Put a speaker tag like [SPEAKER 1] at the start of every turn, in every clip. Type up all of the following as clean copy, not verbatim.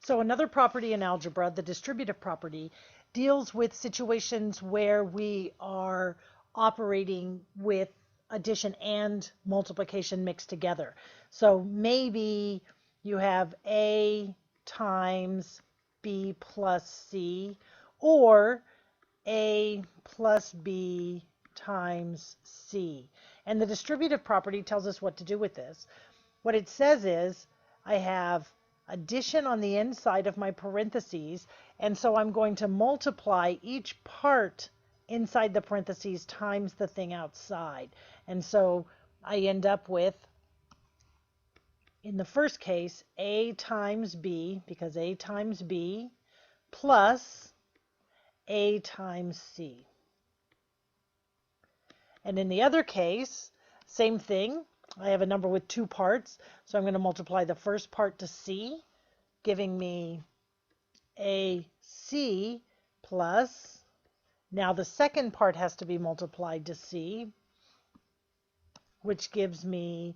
[SPEAKER 1] So another property in algebra, the distributive property, deals with situations where we are operating with addition and multiplication mixed together. So maybe you have A times B plus C, or A plus B times C. And the distributive property tells us what to do with this. What it says is I have addition on the inside of my parentheses, and so I'm going to multiply each part inside the parentheses times the thing outside. And so I end up with, in the first case, A times B, because A times B, plus A times C. And in the other case, same thing. I have a number with two parts, so I'm going to multiply the first part to C, giving me AC plus, now the second part has to be multiplied to C, which gives me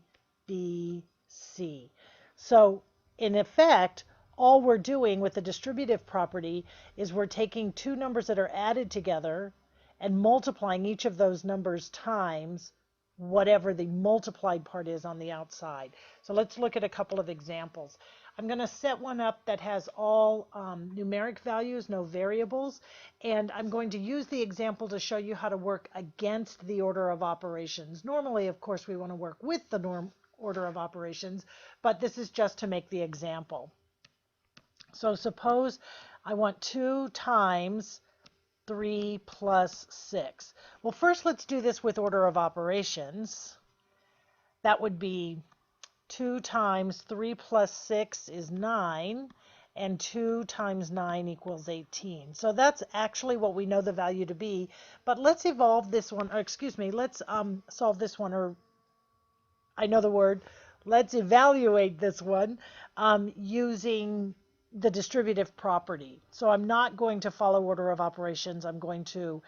[SPEAKER 1] BC. So in effect, all we're doing with the distributive property is we're taking two numbers that are added together and multiplying each of those numbers times whatever the multiplied part is on the outside. So let's look at a couple of examples. I'm going to set one up that has all numeric values, no variables, and I'm going to use the example to show you how to work against the order of operations. Normally, of course, we want to work with the order of operations, but this is just to make the example. So suppose I want 2 times 3 plus 6. Well, first let's do this with order of operations. That would be 2 times 3 plus 6 is 9, and 2 times 9 equals 18. So that's actually what we know the value to be. But let's evolve this one, or excuse me, let's solve this one, or I know the word. Let's evaluate this one using the distributive property. So I'm not going to follow order of operations. I'm going to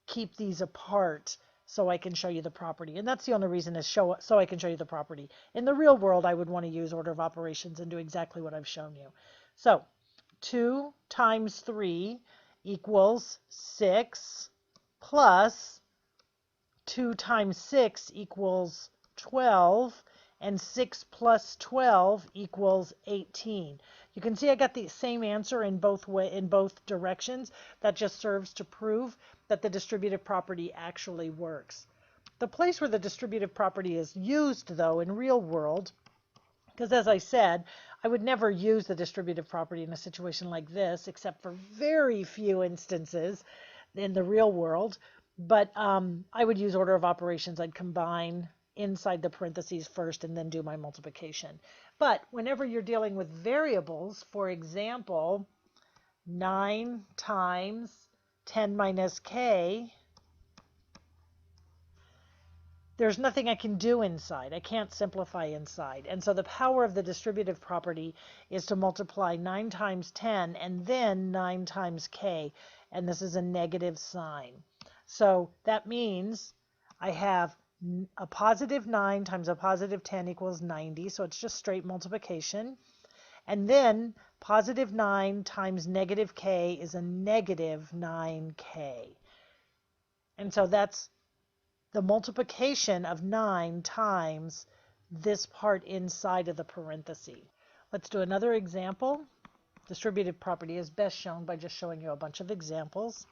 [SPEAKER 1] keep these apart so I can show you the property. And that's the only reason is so I can show you the property. In the real world, I would want to use order of operations and do exactly what I've shown you. So 2 times 3 equals 6, plus 2 times 6 equals 12, and 6 plus 12 equals 18. You can see I got the same answer in both directions. That just serves to prove that the distributive property actually works. The place where the distributive property is used, though, in real world, because as I said, I would never use the distributive property in a situation like this, except for very few instances in the real world. But I would use order of operations. I'd combine inside the parentheses first and then do my multiplication. But whenever you're dealing with variables, for example, 9 times 10 minus k, there's nothing I can do inside. I can't simplify inside. And so the power of the distributive property is to multiply 9 times 10 and then 9 times k. And this is a negative sign. So that means I have a positive 9 times a positive 10 equals 90. So it's just straight multiplication. And then positive 9 times negative k is a negative 9k. And so that's the multiplication of 9 times this part inside of the parenthesis. Let's do another example. Distributive property is best shown by just showing you a bunch of examples.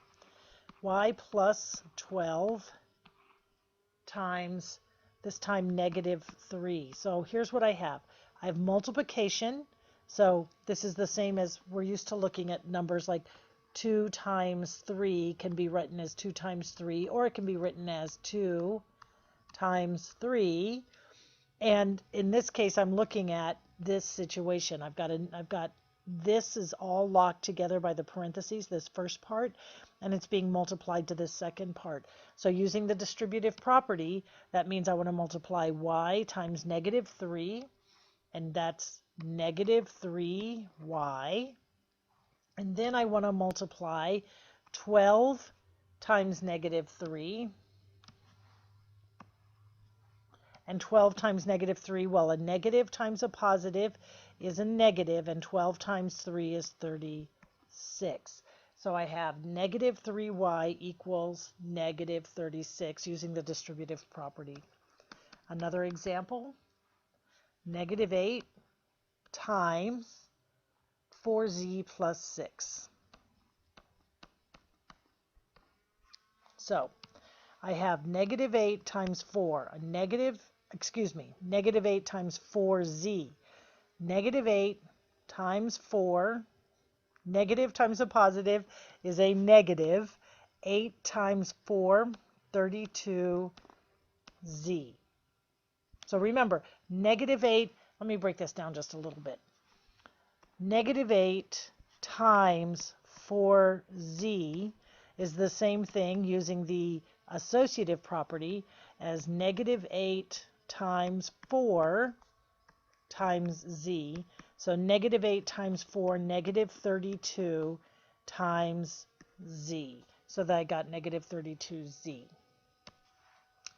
[SPEAKER 1] Y plus 12 times, this time, negative 3. So here's what I have. I have multiplication. So this is the same as we're used to looking at numbers like 2 times 3 can be written as 2 times 3, or it can be written as 2 times 3. And in this case, I'm looking at this situation. I've got this is all locked together by the parentheses, this first part, and it's being multiplied to this second part. So using the distributive property, that means I want to multiply y times negative 3, and that's negative 3y. And then I want to multiply 12 times negative 3. And 12 times negative 3, well, a negative times a positive is a negative, and 12 times 3 is 36. So I have negative 3y equals negative 36 using the distributive property. Another example, negative 8 times 4z plus 6. So I have negative 8 times 4, negative 8 times 4z. Negative 8 times 4, negative times a positive is a negative. 8 times 4, 32z. So remember, negative 8, let me break this down just a little bit. Negative 8 times 4z is the same thing using the associative property as negative 8 times 4 times z. So negative 8 times 4, negative 32 times z. So that I got negative 32z.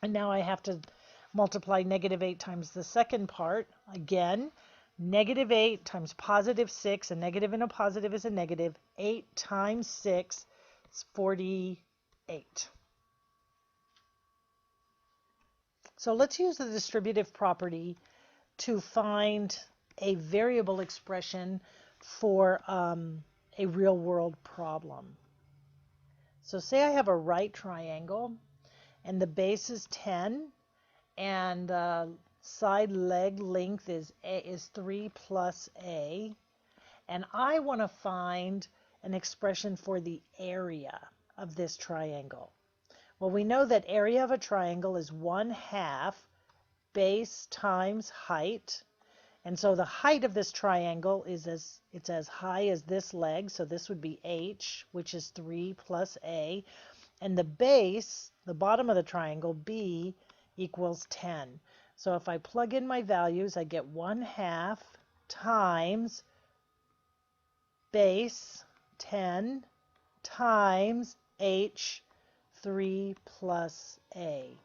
[SPEAKER 1] And now I have to multiply negative 8 times the second part. Again, negative 8 times positive 6, a negative and a positive is a negative. 8 times 6 is 48. So let's use the distributive property to find a variable expression for a real-world problem. So say I have a right triangle, and the base is 10, and side leg length is 3 plus a, and I want to find an expression for the area of this triangle. Well, we know that area of a triangle is 1/2 base times height, and so the height of this triangle is as high as this leg, so this would be h, which is 3 plus a, and the base, the bottom of the triangle, b, equals 10. So if I plug in my values, I get 1/2 times base 10 times h, 3 plus a.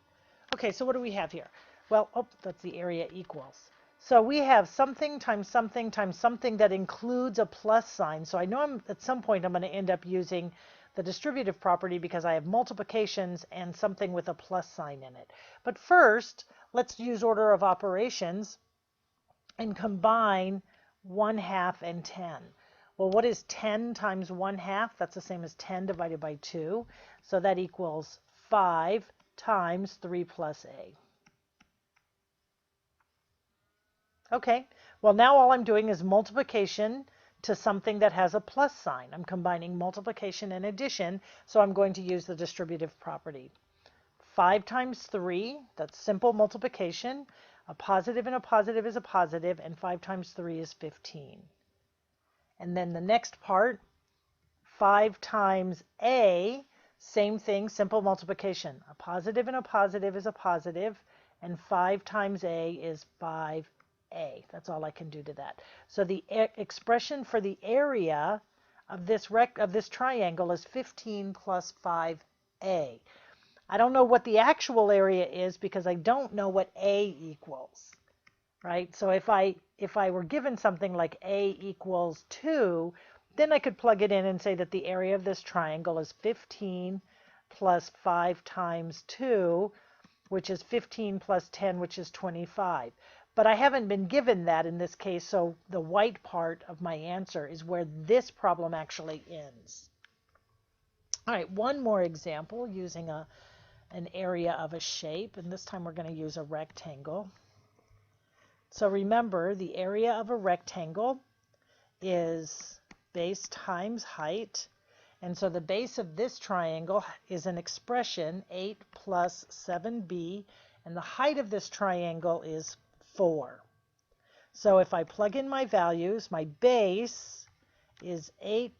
[SPEAKER 1] Okay, so what do we have here? Well, that's the area equals. So we have something times something times something that includes a plus sign. So I know at some point I'm going to end up using the distributive property because I have multiplications and something with a plus sign in it. But first, let's use order of operations and combine 1/2 and 10. Well, what is 10 times 1/2? That's the same as 10 divided by 2. So that equals 5 times 3 plus a. Okay, well now all I'm doing is multiplication to something that has a plus sign. I'm combining multiplication and addition, so I'm going to use the distributive property. 5 times 3, that's simple multiplication. A positive and a positive is a positive, and 5 times 3 is 15. And then the next part, 5 times a, same thing, simple multiplication. A positive and a positive is a positive, and 5 times a is 5a. That's all I can do to that. So the expression for the area of this triangle is 15 plus 5a. I don't know what the actual area is because I don't know what a equals, right? So if I were given something like a equals 2, then I could plug it in and say that the area of this triangle is 15 plus 5 times 2, which is 15 plus 10, which is 25. But I haven't been given that in this case, so the white part of my answer is where this problem actually ends. All right, one more example using an area of a shape, and this time we're going to use a rectangle. So remember, the area of a rectangle is base times height, and so the base of this triangle is an expression 8 plus 7b, and the height of this triangle is 4. So if I plug in my values, my base is 8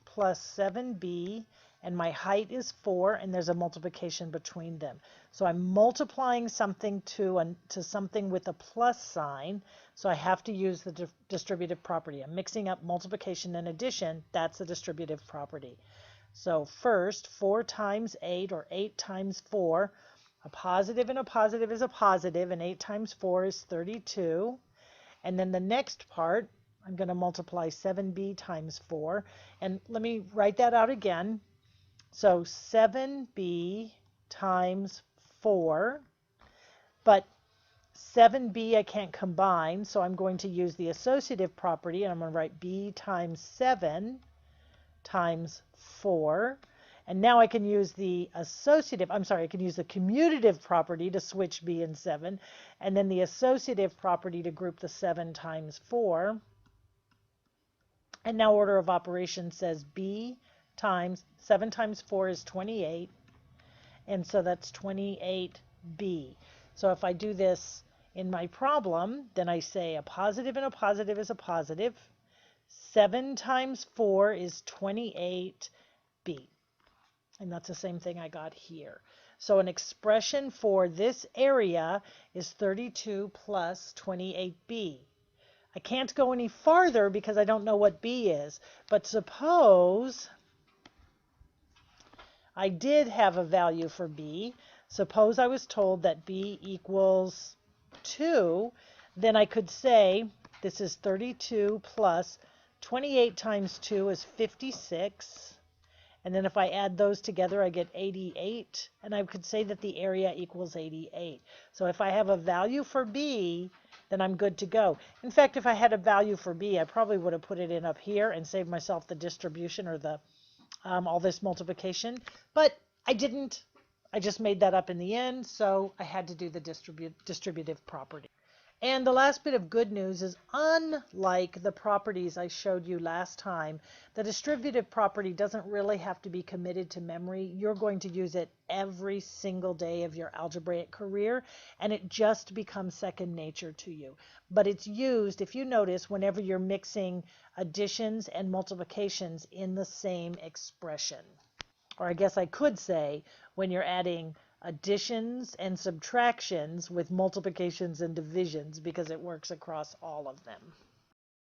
[SPEAKER 1] plus 7b, and my height is 4, and there's a multiplication between them. So I'm multiplying something to something with a plus sign, so I have to use the distributive property. I'm mixing up multiplication and addition. That's the distributive property. So first, 4 times 8, or 8 times 4, a positive and a positive is a positive, and 8 times 4 is 32. And then the next part, I'm going to multiply 7b times 4. And let me write that out again. So 7b times 4, but 7b I can't combine, so I'm going to use the associative property, and I'm going to write b times 7 times 4. And now I can use the I can use the commutative property to switch b and 7, and then the associative property to group the 7 times 4. And now order of operations says b times 7 times 4 is 28, and so that's 28b. So if I do this in my problem, then I say a positive and a positive is a positive. 7 times 4 is 28b. And that's the same thing I got here. So an expression for this area is 32 plus 28b. I can't go any farther because I don't know what b is. But suppose I did have a value for b. Suppose I was told that b equals 2. Then I could say this is 32 plus 28 times 2 is 56. And then if I add those together, I get 88. And I could say that the area equals 88. So if I have a value for b, then I'm good to go. In fact, if I had a value for b, I probably would have put it in up here and saved myself the distribution or the all this multiplication. But I didn't. I just made that up in the end, so I had to do the distributive property. And the last bit of good news is, unlike the properties I showed you last time, the distributive property doesn't really have to be committed to memory. You're going to use it every single day of your algebraic career, and it just becomes second nature to you. But it's used, if you notice, whenever you're mixing additions and multiplications in the same expression. Or I guess I could say when you're adding additions and subtractions with multiplications and divisions, because it works across all of them.